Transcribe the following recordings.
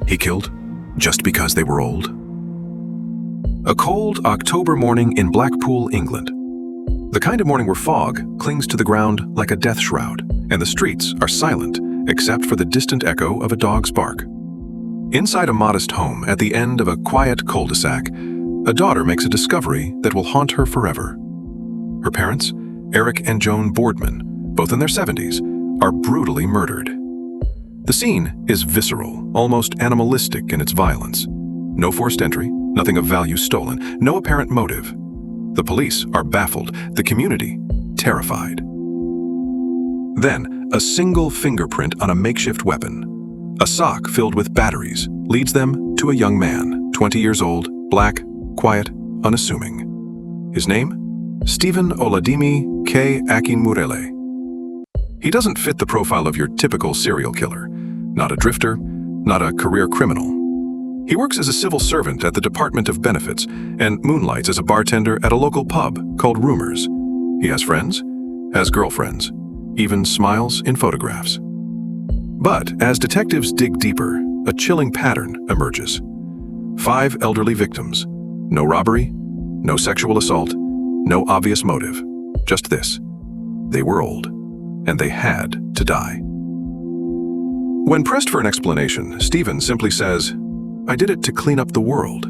He killed just because they were old. A cold October morning in Blackpool, England. The kind of morning where fog clings to the ground like a death shroud, and the streets are silent except for the distant echo of a dog's bark. Inside a modest home at the end of a quiet cul-de-sac, a daughter makes a discovery that will haunt her forever. Her parents, Eric and Joan Boardman, both in their 70s, are brutally murdered. The scene is visceral, almost animalistic in its violence. No forced entry, nothing of value stolen, no apparent motive. The police are baffled, the community terrified. Then, a single fingerprint on a makeshift weapon, a sock filled with batteries, leads them to a young man, 20 years old, black, quiet, unassuming. His name? Stephen Oladimi K. Akinmurele. He doesn't fit the profile of your typical serial killer. Not a drifter, not a career criminal. He works as a civil servant at the Department of Benefits and moonlights as a bartender at a local pub called Rumors. He has friends, has girlfriends, even smiles in photographs. But as detectives dig deeper, a chilling pattern emerges. 5 elderly victims. No robbery, no sexual assault, no obvious motive. Just this: they were old, and they had to die. When pressed for an explanation, Stephen simply says, "I did it to clean up the world."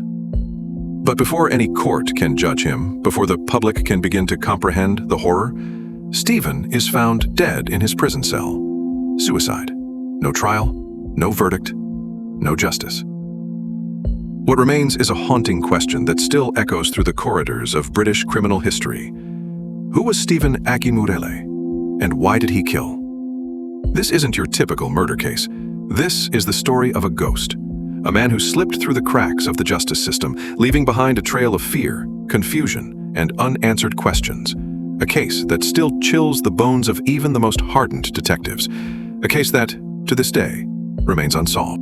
But before any court can judge him, before the public can begin to comprehend the horror, Stephen is found dead in his prison cell. Suicide. No trial, no verdict, no justice. What remains is a haunting question that still echoes through the corridors of British criminal history. Who was Stephen Akinmurele, and why did he kill? This isn't your typical murder case. This is the story of a ghost, a man who slipped through the cracks of the justice system, leaving behind a trail of fear, confusion, and unanswered questions. A case that still chills the bones of even the most hardened detectives. A case that, to this day, remains unsolved.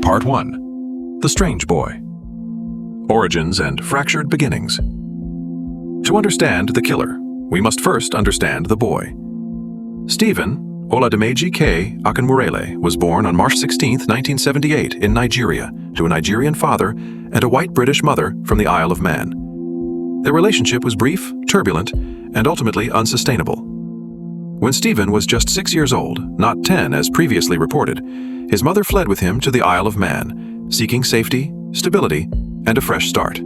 Part 1. The Strange Boy. Origins and Fractured Beginnings. To understand the killer, we must first understand the boy. Stephen Oladimeji K. Akinmurele was born on March 16, 1978 in Nigeria to a Nigerian father and a white British mother from the Isle of Man. Their relationship was brief, turbulent, and ultimately unsustainable. When Stephen was just 6 years old, not 10 as previously reported, his mother fled with him to the Isle of Man, seeking safety, stability, and a fresh start.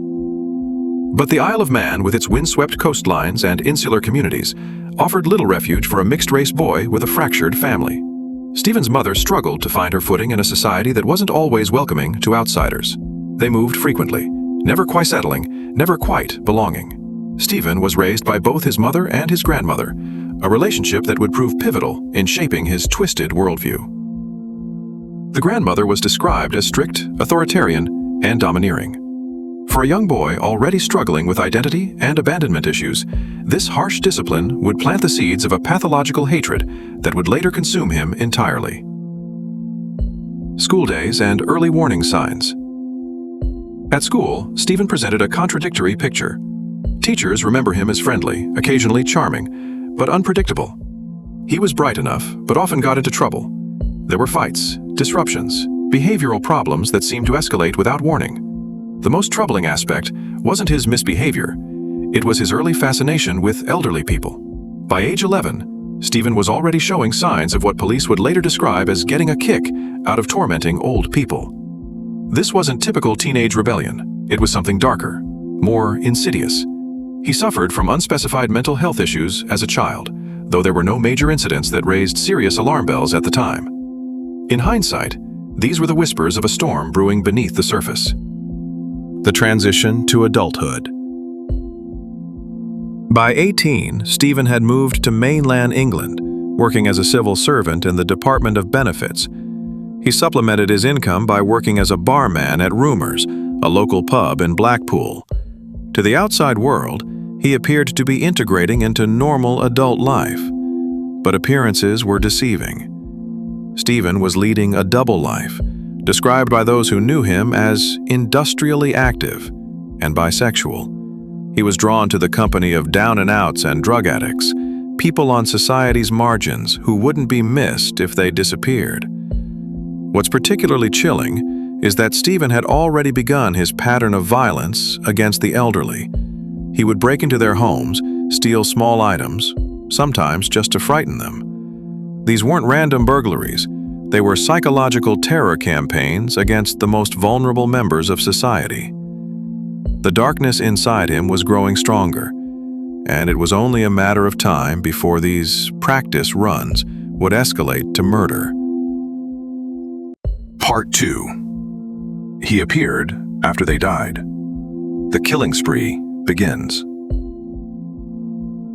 But the Isle of Man, with its windswept coastlines and insular communities, offered little refuge for a mixed-race boy with a fractured family. Stephen's mother struggled to find her footing in a society that wasn't always welcoming to outsiders. They moved frequently, never quite settling, never quite belonging. Stephen was raised by both his mother and his grandmother, a relationship that would prove pivotal in shaping his twisted worldview. The grandmother was described as strict, authoritarian, and domineering. For a young boy already struggling with identity and abandonment issues, this harsh discipline would plant the seeds of a pathological hatred that would later consume him entirely. School days and early warning signs. At school, Stephen presented a contradictory picture. Teachers remember him as friendly, occasionally charming, but unpredictable. He was bright enough, but often got into trouble. There were fights, disruptions, behavioral problems that seemed to escalate without warning. The most troubling aspect wasn't his misbehavior. It was his early fascination with elderly people. By age 11, Stephen was already showing signs of what police would later describe as getting a kick out of tormenting old people. This wasn't typical teenage rebellion. It was something darker, more insidious. He suffered from unspecified mental health issues as a child, though there were no major incidents that raised serious alarm bells at the time. In hindsight, these were the whispers of a storm brewing beneath the surface. The transition to adulthood. By 18, Stephen had moved to mainland England, working as a civil servant in the Department of Benefits. He supplemented his income by working as a barman at Rumors, a local pub in Blackpool. To the outside world, he appeared to be integrating into normal adult life. But appearances were deceiving. Stephen was leading a double life, described by those who knew him as industrially active and bisexual. He was drawn to the company of down-and-outs and drug addicts, people on society's margins who wouldn't be missed if they disappeared. What's particularly chilling is that Stephen had already begun his pattern of violence against the elderly. He would break into their homes, steal small items, sometimes just to frighten them. These weren't random burglaries. They were psychological terror campaigns against the most vulnerable members of society. The darkness inside him was growing stronger, and it was only a matter of time before these practice runs would escalate to murder. Part 2. He appeared after they died. The killing spree begins.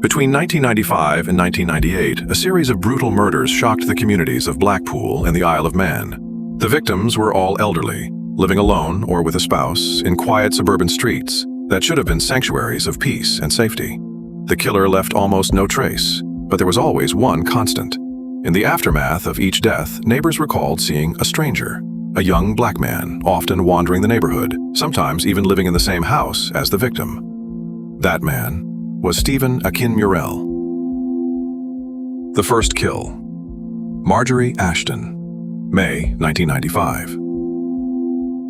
Between 1995 and 1998, a series of brutal murders shocked the communities of Blackpool and the Isle of Man. The victims were all elderly, living alone or with a spouse in quiet suburban streets that should have been sanctuaries of peace and safety. The killer left almost no trace, but there was always one constant. In the aftermath of each death, neighbors recalled seeing a stranger, a young black man, often wandering the neighborhood, sometimes even living in the same house as the victim. That man was Stephen Akinmurele. The first kill. Marjorie Ashton, May 1995.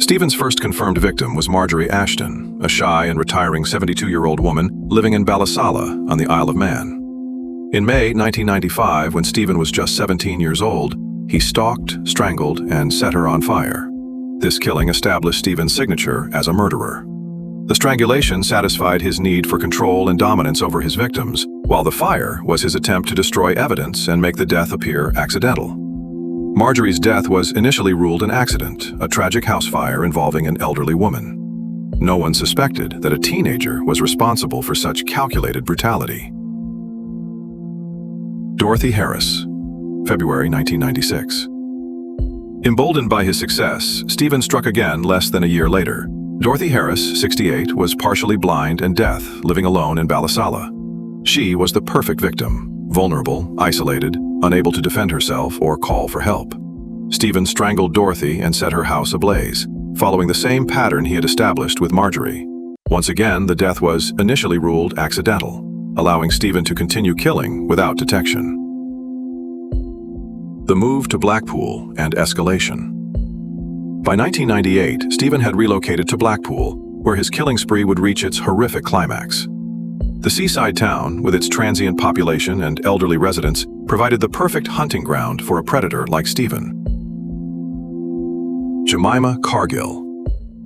Stephen's first confirmed victim was Marjorie Ashton, a shy and retiring 72-year-old woman living in Ballasalla on the Isle of Man. In May 1995, when Stephen was just 17 years old, he stalked, strangled, and set her on fire. This killing established Stephen's signature as a murderer. The strangulation satisfied his need for control and dominance over his victims, while the fire was his attempt to destroy evidence and make the death appear accidental. Marjorie's death was initially ruled an accident, a tragic house fire involving an elderly woman. No one suspected that a teenager was responsible for such calculated brutality. Dorothy Harris, February 1996. Emboldened by his success, Stephen struck again less than a year later. Dorothy Harris, 68, was partially blind and deaf, living alone in Ballasalla. She was the perfect victim, vulnerable, isolated, unable to defend herself or call for help. Stephen strangled Dorothy and set her house ablaze, following the same pattern he had established with Marjorie. Once again, the death was initially ruled accidental, allowing Stephen to continue killing without detection. The move to Blackpool and escalation. By 1998, Stephen had relocated to Blackpool, where his killing spree would reach its horrific climax. The seaside town, with its transient population and elderly residents, provided the perfect hunting ground for a predator like Stephen. Jemima Cargill,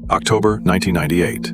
October 1998.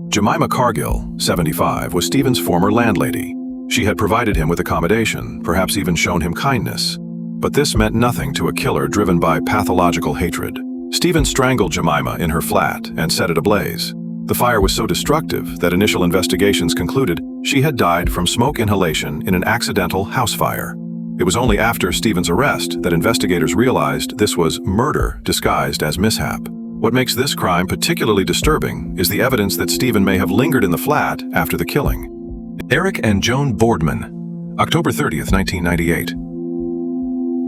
Jemima Cargill, 75, was Stephen's former landlady. She had provided him with accommodation, perhaps even shown him kindness. But this meant nothing to a killer driven by pathological hatred. Stephen strangled Jemima in her flat and set it ablaze. The fire was so destructive that initial investigations concluded she had died from smoke inhalation in an accidental house fire. It was only after Stephen's arrest that investigators realized this was murder disguised as mishap. What makes this crime particularly disturbing is the evidence that Stephen may have lingered in the flat after the killing. Eric and Joan Boardman, October 30th, 1998.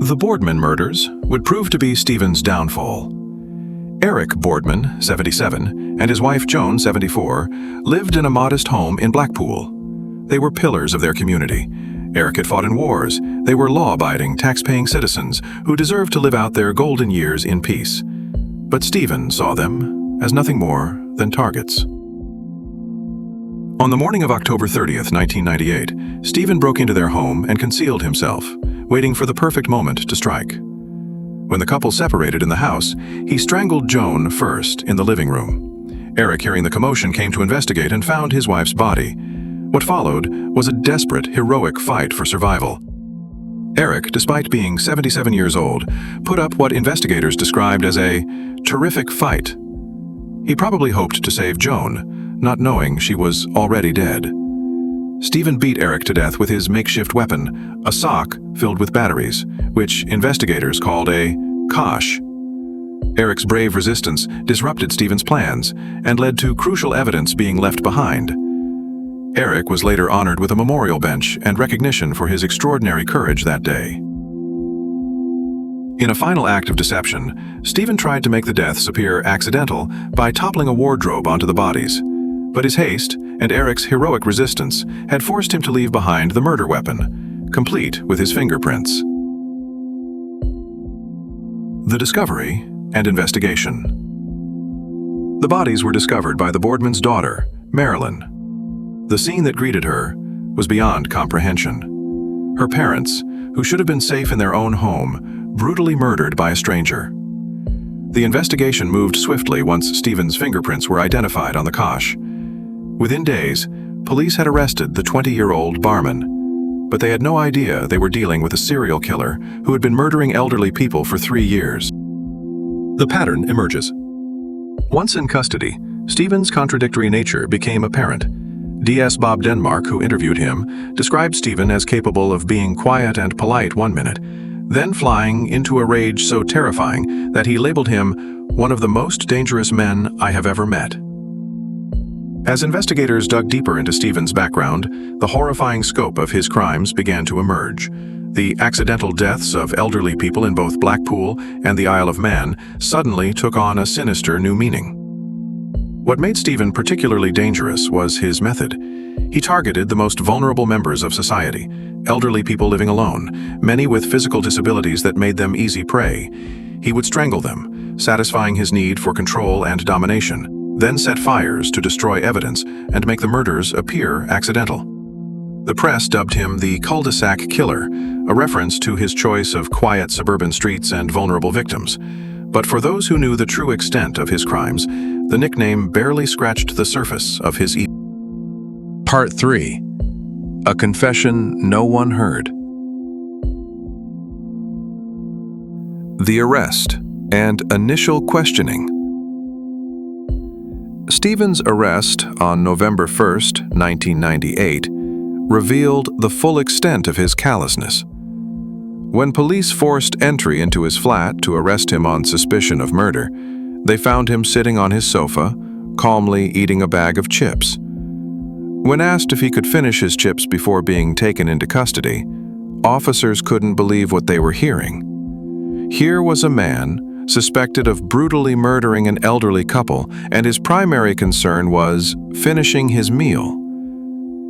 The Boardman murders would prove to be Stephen's downfall. Eric Boardman, 77, and his wife Joan, 74, lived in a modest home in Blackpool. They were pillars of their community. Eric had fought in wars. They were law-abiding, tax-paying citizens who deserved to live out their golden years in peace. But Stephen saw them as nothing more than targets. On the morning of October 30th, 1998, Stephen broke into their home and concealed himself, waiting for the perfect moment to strike. When the couple separated in the house, he strangled Joan first in the living room. Eric, hearing the commotion, came to investigate and found his wife's body. What followed was a desperate, heroic fight for survival. Eric, despite being 77 years old, put up what investigators described as a terrific fight. He probably hoped to save Joan, not knowing she was already dead. Stephen beat Eric to death with his makeshift weapon, a sock filled with batteries, which investigators called a kosh. Eric's brave resistance disrupted Stephen's plans and led to crucial evidence being left behind. Eric was later honored with a memorial bench and recognition for his extraordinary courage that day. In a final act of deception, Stephen tried to make the deaths appear accidental by toppling a wardrobe onto the bodies. But his haste and Eric's heroic resistance had forced him to leave behind the murder weapon, complete with his fingerprints. The discovery and investigation. The bodies were discovered by the Boardman's daughter, Marilyn. The scene that greeted her was beyond comprehension. Her parents, who should have been safe in their own home, brutally murdered by a stranger. The investigation moved swiftly once Stephen's fingerprints were identified on the cosh. Within days, police had arrested the 20-year-old barman, but they had no idea they were dealing with a serial killer who had been murdering elderly people for 3 years. The pattern emerges. Once in custody, Stephen's contradictory nature became apparent. DS Bob Denmark, who interviewed him, described Stephen as capable of being quiet and polite one minute, then flying into a rage so terrifying that he labeled him one of the most dangerous men I have ever met. As investigators dug deeper into Stephen's background, the horrifying scope of his crimes began to emerge. The accidental deaths of elderly people in both Blackpool and the Isle of Man suddenly took on a sinister new meaning. What made Stephen particularly dangerous was his method. He targeted the most vulnerable members of society, elderly people living alone, many with physical disabilities that made them easy prey. He would strangle them, satisfying his need for control and domination, then set fires to destroy evidence and make the murders appear accidental. The press dubbed him the Cul-de-Sac Killer, a reference to his choice of quiet suburban streets and vulnerable victims. But for those who knew the true extent of his crimes, the nickname barely scratched the surface of his evil. Part 3. A confession no one heard. The arrest and initial questioning. Stephen's arrest on November 1st, 1998, revealed the full extent of his callousness. When police forced entry into his flat to arrest him on suspicion of murder, they found him sitting on his sofa, calmly eating a bag of chips. When asked if he could finish his chips before being taken into custody, officers couldn't believe what they were hearing. Here was a man suspected of brutally murdering an elderly couple, and his primary concern was finishing his meal.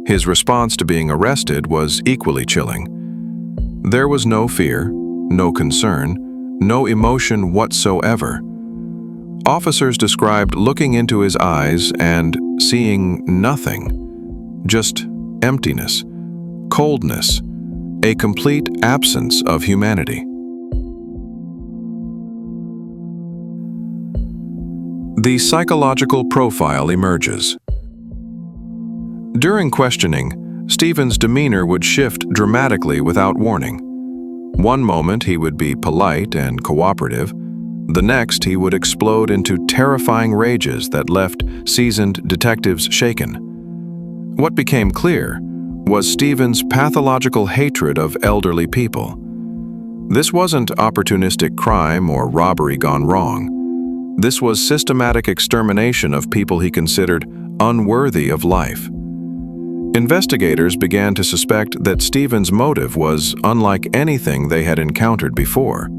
His response to being arrested was equally chilling. There was no fear, no concern, no emotion whatsoever. Officers described looking into his eyes and seeing nothing, just emptiness, coldness, a complete absence of humanity. The psychological profile emerges. During questioning, Stephen's demeanor would shift dramatically without warning. One moment he would be polite and cooperative. The next he would explode into terrifying rages that left seasoned detectives shaken. What became clear was Stephen's pathological hatred of elderly people. This wasn't opportunistic crime or robbery gone wrong. This was systematic extermination of people he considered unworthy of life. Investigators began to suspect that Stephen's motive was unlike anything they had encountered before.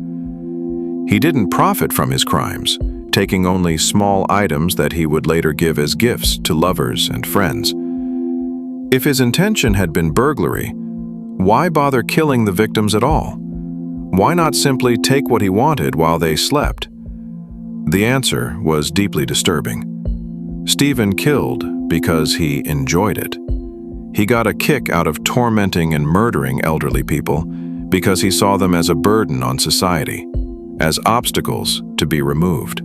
He didn't profit from his crimes, taking only small items that he would later give as gifts to lovers and friends. If his intention had been burglary, why bother killing the victims at all? Why not simply take what he wanted while they slept? The answer was deeply disturbing. Stephen killed because he enjoyed it. He got a kick out of tormenting and murdering elderly people because he saw them as a burden on society, as obstacles to be removed.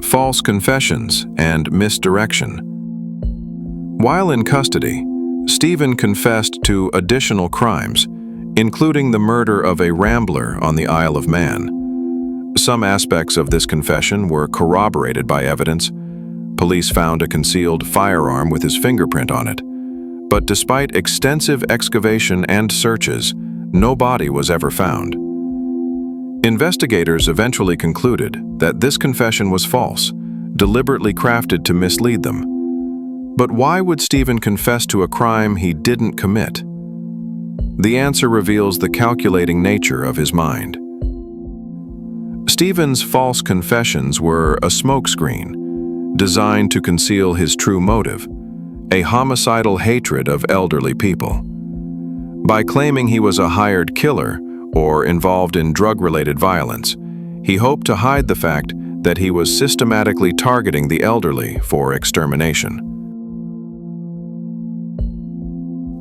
False confessions and misdirection. While in custody, Stephen confessed to additional crimes, including the murder of a rambler on the Isle of Man. Some aspects of this confession were corroborated by evidence. Police found a concealed firearm with his fingerprint on it. But despite extensive excavation and searches, no body was ever found. Investigators eventually concluded that this confession was false, deliberately crafted to mislead them. But why would Stephen confess to a crime he didn't commit? The answer reveals the calculating nature of his mind. Stephen's false confessions were a smokescreen, designed to conceal his true motive, a homicidal hatred of elderly people. By claiming he was a hired killer or involved in drug-related violence, he hoped to hide the fact that he was systematically targeting the elderly for extermination.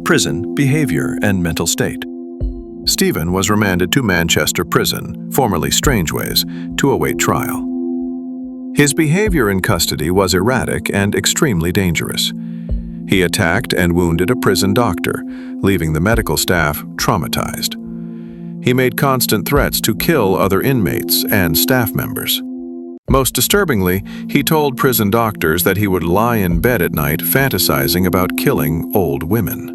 Prison behavior and mental state. Stephen was remanded to Manchester Prison, formerly Strangeways, to await trial. His behavior in custody was erratic and extremely dangerous. He attacked and wounded a prison doctor, leaving the medical staff traumatized. He made constant threats to kill other inmates and staff members. Most disturbingly, he told prison doctors that he would lie in bed at night fantasizing about killing old women.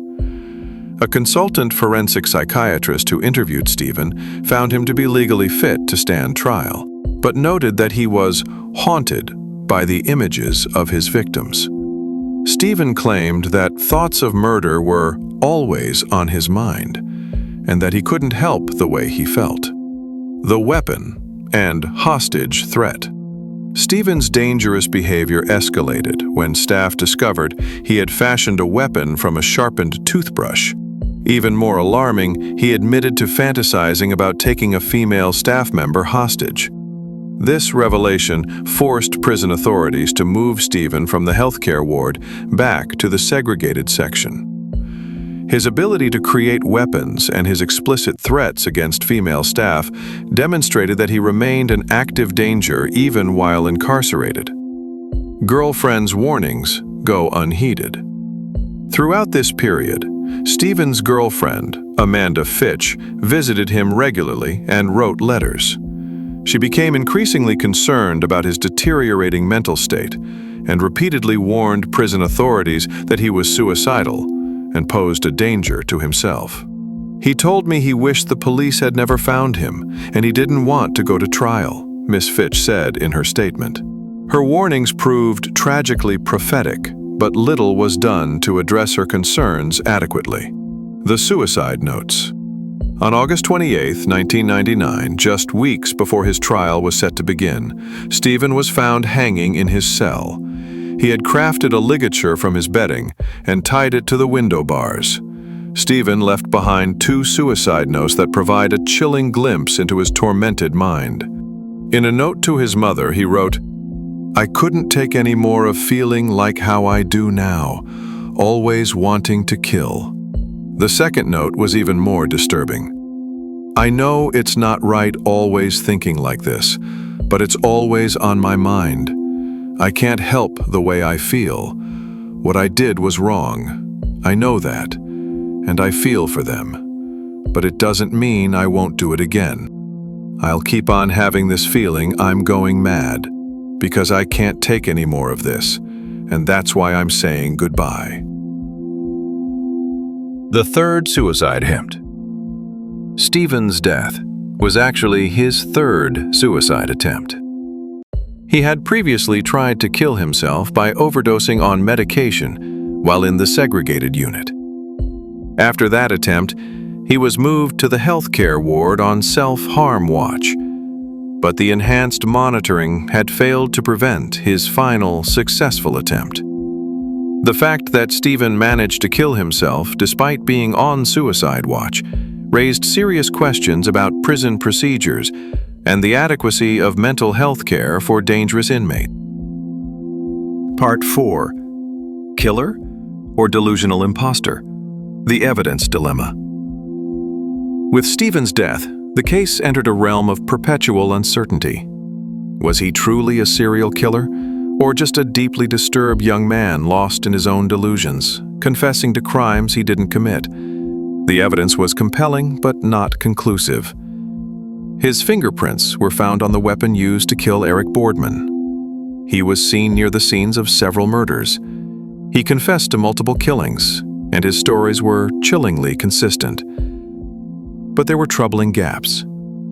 A consultant forensic psychiatrist who interviewed Stephen found him to be legally fit to stand trial, but noted that he was haunted by the images of his victims. Stephen claimed that thoughts of murder were always on his mind, and that he couldn't help the way he felt. The weapon and hostage threat. Stephen's dangerous behavior escalated when staff discovered he had fashioned a weapon from a sharpened toothbrush. Even more alarming, he admitted to fantasizing about taking a female staff member hostage. This revelation forced prison authorities to move Stephen from the healthcare ward back to the segregated section. His ability to create weapons and his explicit threats against female staff demonstrated that he remained an active danger even while incarcerated. Girlfriend's warnings go unheeded. Throughout this period, Stephen's girlfriend, Amanda Fitch, visited him regularly and wrote letters. She became increasingly concerned about his deteriorating mental state and repeatedly warned prison authorities that he was suicidal and posed a danger to himself. He told me he wished the police had never found him and he didn't want to go to trial, Miss Fitch said in her statement. Her warnings proved tragically prophetic, but little was done to address her concerns adequately. The suicide notes. On August 28, 1999, just weeks before his trial was set to begin, Stephen was found hanging in his cell. He had crafted a ligature from his bedding and tied it to the window bars. Stephen left behind 2 suicide notes that provide a chilling glimpse into his tormented mind. In a note to his mother, he wrote, "I couldn't take any more of feeling like how I do now, always wanting to kill." The second note was even more disturbing. "I know it's not right always thinking like this, but it's always on my mind. I can't help the way I feel. What I did was wrong. I know that, and I feel for them. But it doesn't mean I won't do it again. I'll keep on having this feeling I'm going mad, because I can't take any more of this, and that's why I'm saying goodbye." The third suicide attempt. Stephen's death was actually his third suicide attempt. He had previously tried to kill himself by overdosing on medication while in the segregated unit. After that attempt, he was moved to the healthcare ward on self-harm watch, but the enhanced monitoring had failed to prevent his final successful attempt. The fact that Stephen managed to kill himself despite being on suicide watch raised serious questions about prison procedures and the adequacy of mental health care for dangerous inmates. Part 4. Killer or delusional imposter? The evidence dilemma. With Stephen's death, the case entered a realm of perpetual uncertainty. Was he truly a serial killer, or just a deeply disturbed young man lost in his own delusions, confessing to crimes he didn't commit? The evidence was compelling but not conclusive. His fingerprints were found on the weapon used to kill Eric Boardman. He was seen near the scenes of several murders. He confessed to multiple killings, and his stories were chillingly consistent. But there were troubling gaps.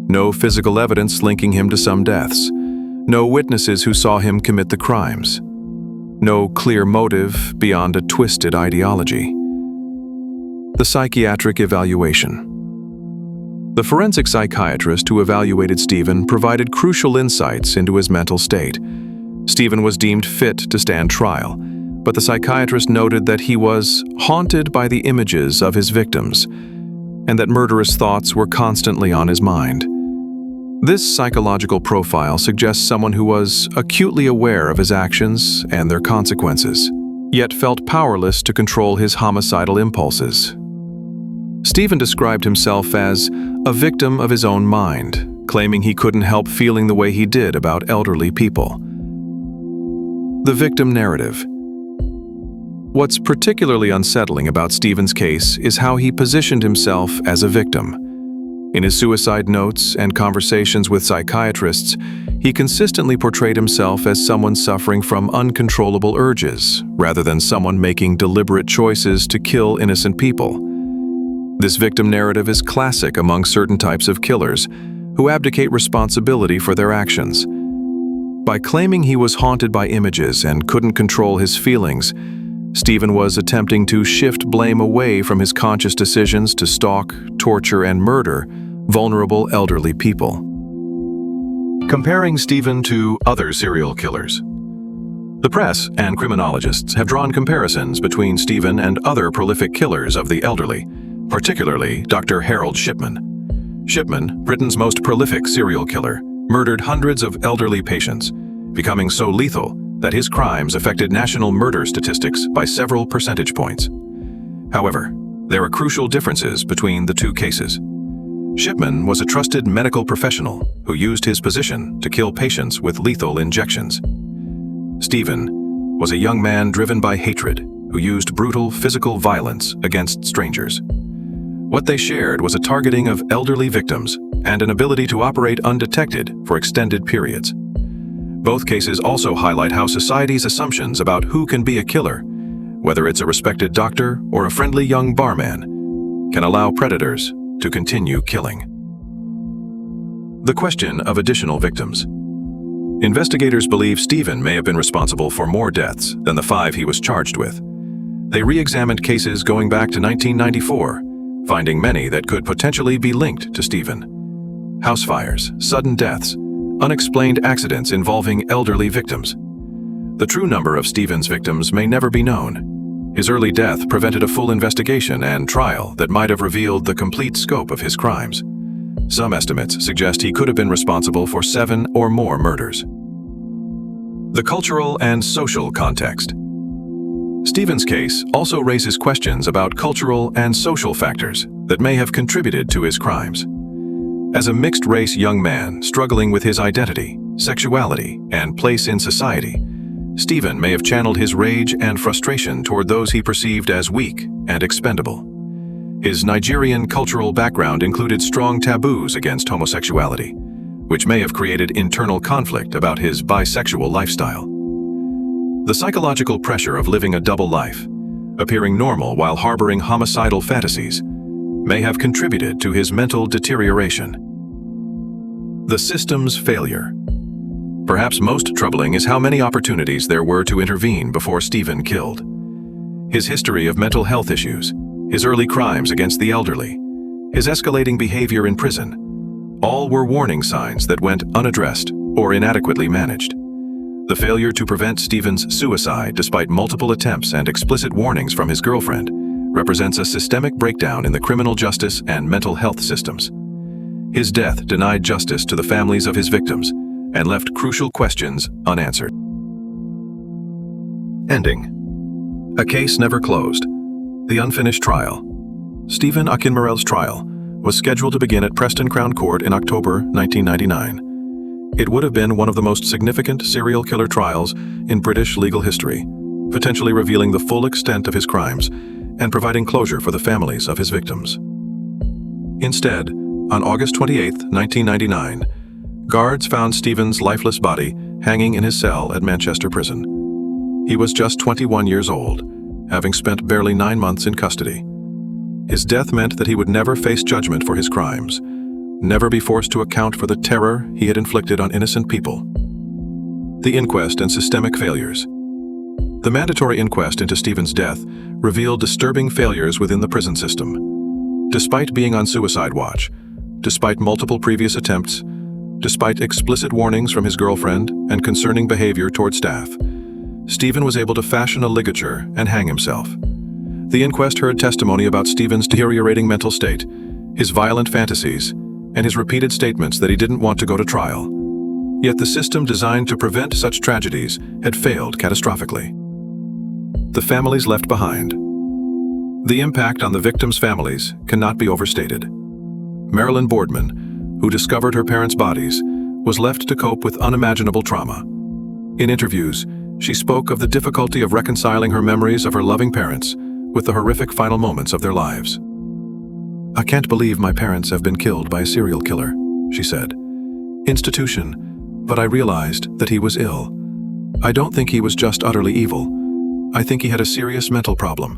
No physical evidence linking him to some deaths. No witnesses who saw him commit the crimes. No clear motive beyond a twisted ideology. The Psychiatric Evaluation. The forensic psychiatrist who evaluated Stephen provided crucial insights into his mental state. Stephen was deemed fit to stand trial, but the psychiatrist noted that he was haunted by the images of his victims and that murderous thoughts were constantly on his mind. This psychological profile suggests someone who was acutely aware of his actions and their consequences, yet felt powerless to control his homicidal impulses. Stephen described himself as a victim of his own mind, claiming he couldn't help feeling the way he did about elderly people. The victim narrative. What's particularly unsettling about Stephen's case is how he positioned himself as a victim. In his suicide notes and conversations with psychiatrists, he consistently portrayed himself as someone suffering from uncontrollable urges, rather than someone making deliberate choices to kill innocent people. This victim narrative is classic among certain types of killers who abdicate responsibility for their actions. By claiming he was haunted by images and couldn't control his feelings, Stephen was attempting to shift blame away from his conscious decisions to stalk, torture, and murder vulnerable elderly people. Comparing Stephen to other serial killers. The press and criminologists have drawn comparisons between Stephen and other prolific killers of the elderly, particularly Dr. Harold Shipman. Shipman, Britain's most prolific serial killer, murdered hundreds of elderly patients, becoming so lethal that his crimes affected national murder statistics by several percentage points. However, there are crucial differences between the two cases. Shipman was a trusted medical professional who used his position to kill patients with lethal injections. Stephen was a young man driven by hatred who used brutal physical violence against strangers. What they shared was a targeting of elderly victims and an ability to operate undetected for extended periods. Both cases also highlight how society's assumptions about who can be a killer, whether it's a respected doctor or a friendly young barman, can allow predators to continue killing. The question of additional victims. Investigators believe Stephen may have been responsible for more deaths than the 5 he was charged with. They re-examined cases going back to 1994, finding many that could potentially be linked to Stephen. House fires, sudden deaths, unexplained accidents involving elderly victims. The true number of Stephen's victims may never be known. His early death prevented a full investigation and trial that might have revealed the complete scope of his crimes. Some estimates suggest he could have been responsible for 7 or more murders. The cultural and social context. Stephen's case also raises questions about cultural and social factors that may have contributed to his crimes. As a mixed-race young man struggling with his identity, sexuality, and place in society, Stephen may have channeled his rage and frustration toward those he perceived as weak and expendable. His Nigerian cultural background included strong taboos against homosexuality, which may have created internal conflict about his bisexual lifestyle. The psychological pressure of living a double life, appearing normal while harboring homicidal fantasies, may have contributed to his mental deterioration. The system's failure. Perhaps most troubling is how many opportunities there were to intervene before Stephen killed. His history of mental health issues, his early crimes against the elderly, his escalating behavior in prison, all were warning signs that went unaddressed or inadequately managed. The failure to prevent Stephen's suicide despite multiple attempts and explicit warnings from his girlfriend represents a systemic breakdown in the criminal justice and mental health systems. His death denied justice to the families of his victims and left crucial questions unanswered. Ending. A case never closed. The unfinished trial. Stephen Akinmurele's trial was scheduled to begin at Preston Crown Court in October 1999. It would have been one of the most significant serial killer trials in British legal history, potentially revealing the full extent of his crimes and providing closure for the families of his victims. Instead, on August 28, 1999, guards found Stephen's lifeless body hanging in his cell at Manchester Prison. He was just 21 years old, having spent barely 9 months in custody. His death meant that he would never face judgment for his crimes, never be forced to account for the terror he had inflicted on innocent people. The inquest and systemic failures. The mandatory inquest into Stephen's death revealed disturbing failures within the prison system. Despite being on suicide watch, despite multiple previous attempts, despite explicit warnings from his girlfriend and concerning behavior toward staff, Stephen was able to fashion a ligature and hang himself. The inquest heard testimony about Stephen's deteriorating mental state, his violent fantasies, and his repeated statements that he didn't want to go to trial. Yet the system designed to prevent such tragedies had failed catastrophically. The families left behind. The impact on the victims' families cannot be overstated. Marilyn Borman, who discovered her parents' bodies, was left to cope with unimaginable trauma. In interviews, she spoke of the difficulty of reconciling her memories of her loving parents with the horrific final moments of their lives. "I can't believe my parents have been killed by a serial killer," she said. "Institution, but I realized that he was ill. I don't think he was just utterly evil. I think he had a serious mental problem,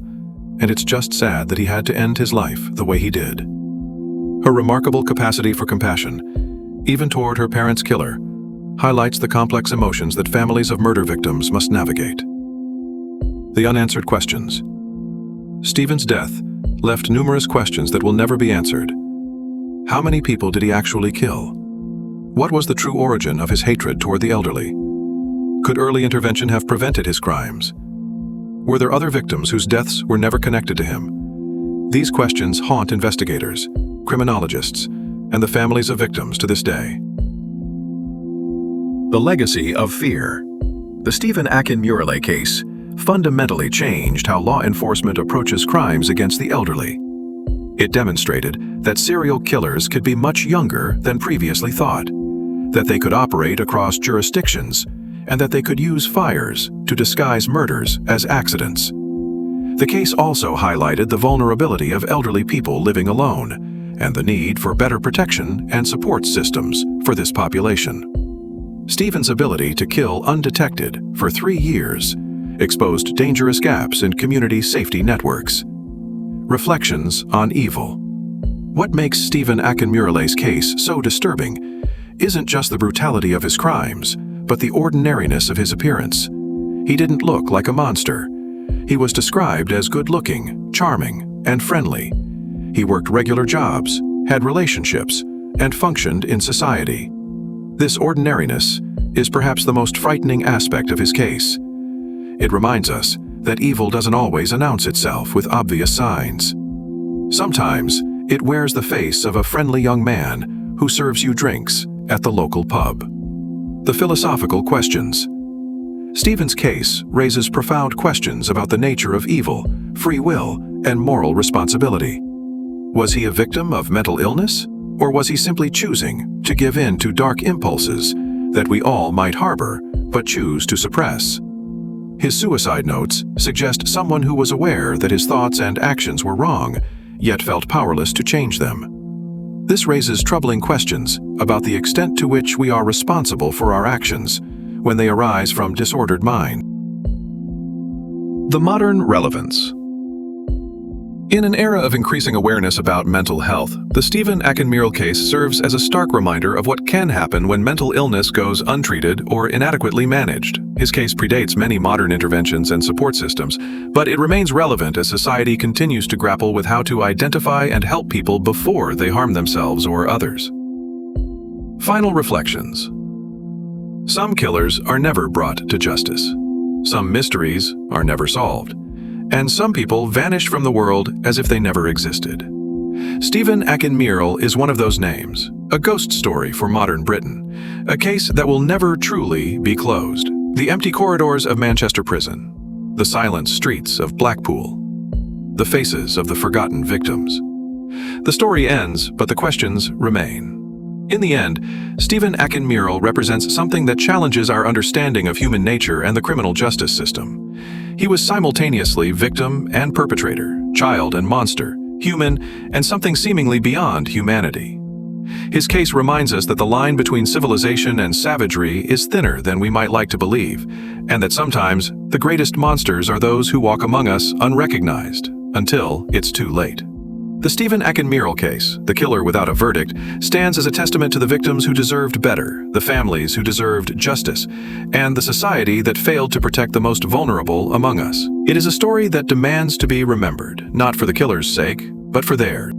and it's just sad that he had to end his life the way he did." Her remarkable capacity for compassion, even toward her parents' killer, highlights the complex emotions that families of murder victims must navigate. The unanswered questions. Stephen's death left numerous questions that will never be answered. How many people did he actually kill? What was the true origin of his hatred toward the elderly? Could early intervention have prevented his crimes? Were there other victims whose deaths were never connected to him? These questions haunt investigators, criminologists, and the families of victims to this day. The legacy of fear. The Stephen Akinmurele case fundamentally changed how law enforcement approaches crimes against the elderly. It demonstrated that serial killers could be much younger than previously thought, that they could operate across jurisdictions, and that they could use fires to disguise murders as accidents. The case also highlighted the vulnerability of elderly people living alone, and the need for better protection and support systems for this population. Stephen's ability to kill undetected for 3 years exposed dangerous gaps in community safety networks. Reflections on evil. What makes Stephen Akinmurele's case so disturbing isn't just the brutality of his crimes, but the ordinariness of his appearance. He didn't look like a monster. He was described as good-looking, charming, and friendly. He worked regular jobs, had relationships, and functioned in society. This ordinariness is perhaps the most frightening aspect of his case. It reminds us that evil doesn't always announce itself with obvious signs. Sometimes it wears the face of a friendly young man who serves you drinks at the local pub. The philosophical questions. Stephen's case raises profound questions about the nature of evil, free will, and moral responsibility. Was he a victim of mental illness, or was he simply choosing to give in to dark impulses that we all might harbor but choose to suppress? His suicide notes suggest someone who was aware that his thoughts and actions were wrong, yet felt powerless to change them. This raises troubling questions about the extent to which we are responsible for our actions when they arise from disordered mind. The modern relevance. In an era of increasing awareness about mental health, the Stephen Akinmurele case serves as a stark reminder of what can happen when mental illness goes untreated or inadequately managed. His case predates many modern interventions and support systems, but it remains relevant as society continues to grapple with how to identify and help people before they harm themselves or others. Final reflections. Some killers are never brought to justice. Some mysteries are never solved. And some people vanish from the world as if they never existed. Stephen Akinmurele is one of those names, a ghost story for modern Britain, a case that will never truly be closed. The empty corridors of Manchester Prison, the silent streets of Blackpool, the faces of the forgotten victims. The story ends, but the questions remain. In the end, Stephen Akinmurele represents something that challenges our understanding of human nature and the criminal justice system. He was simultaneously victim and perpetrator, child and monster, human, and something seemingly beyond humanity. His case reminds us that the line between civilization and savagery is thinner than we might like to believe, and that sometimes the greatest monsters are those who walk among us unrecognized, until it's too late. The Stephen Akinmurele case, the killer without a verdict, stands as a testament to the victims who deserved better, the families who deserved justice, and the society that failed to protect the most vulnerable among us. It is a story that demands to be remembered, not for the killer's sake, but for theirs.